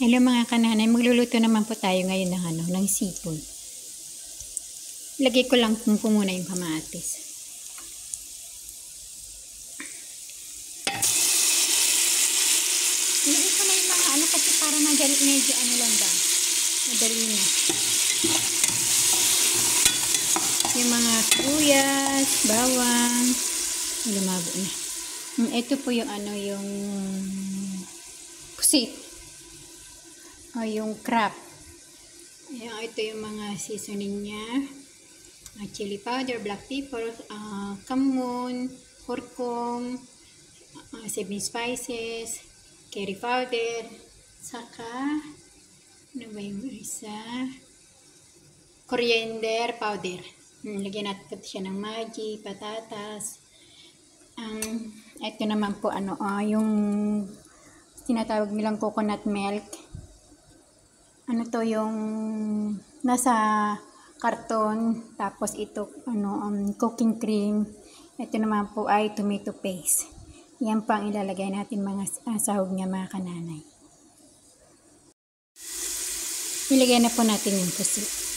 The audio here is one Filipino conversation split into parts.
Hello mga kananay, magluluto naman po tayo ngayon ng seafood. Lagay ko lang po muna yung kamatis. Lagay ko na yung mga kasi para medyo lang ba? Madali na. Yung mga sibuyas, bawang, lumabo na. Ito po yung yung pusit. Yung crab. Ayan, ito yung mga seasoning niya. Chili powder, black pepper, kamon, kurkum, 7 spices, curry powder, saka, ano ba yung isa? Coriander powder. Lagyan natin siya ng Maggi, patatas. Ito naman po, yung tinatawag nilang coconut milk. Yung nasa karton, tapos ito cooking cream. Ito naman po ay tomato paste. Yan pa ang ilalagay natin mga sahog niya mga kananay. Ilagay na po natin yung pusit.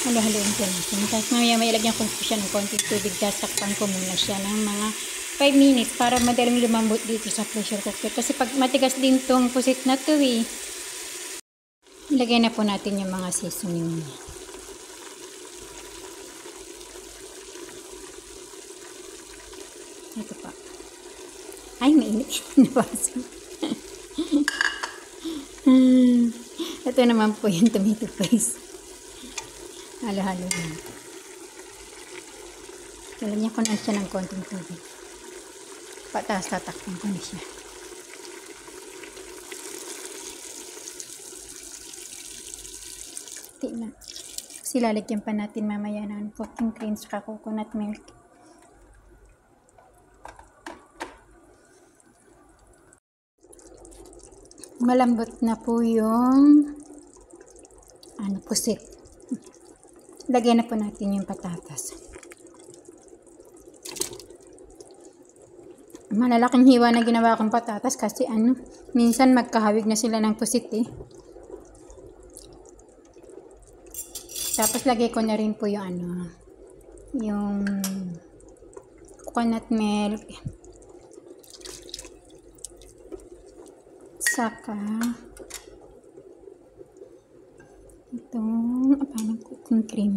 Halo-haloin ko natin. Tapos mamaya may ilagyan ko siya ng konting tubig. Tasakpan ko muna siya ng mga 5 minutes para madaling lumambot dito sa pressure cooker. Kasi pag matigas din tong pusit na to ilagay na po natin yung mga seasoning niya. Ito pa. Ay, mainit. Nabasa. Ito naman po yung tomato paste. Halo-halo na. Lalagyan ko na siya ng konting tubig. Pataas tatakpan ko na siya. Na. Kasi lalagyan pa natin mamaya ng cooking cream sa coconut milk. Malambot na po yung pusit. Lagyan na po natin yung patatas. Malalaking hiwa na ginawa kong patatas kasi minsan magkahawig na sila ng pusit Tapos lagay ko na rin po yung yung coconut milk. Saka itong cooking cream.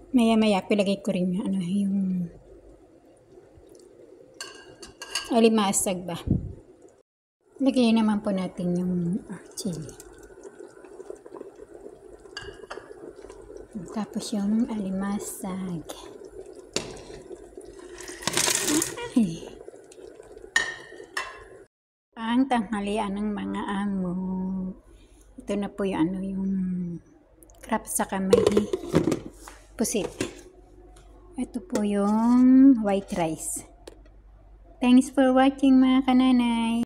Maya-maya pilagay ko rin yung alimasag ba. Lagay naman po natin yung chili. Tapos yung alimasag. Ay. Ang tanghalian ng mga amo. Ito na po yung yung crab sa kamay pusit. Ito po yung white rice. Thanks for watching mga kananay.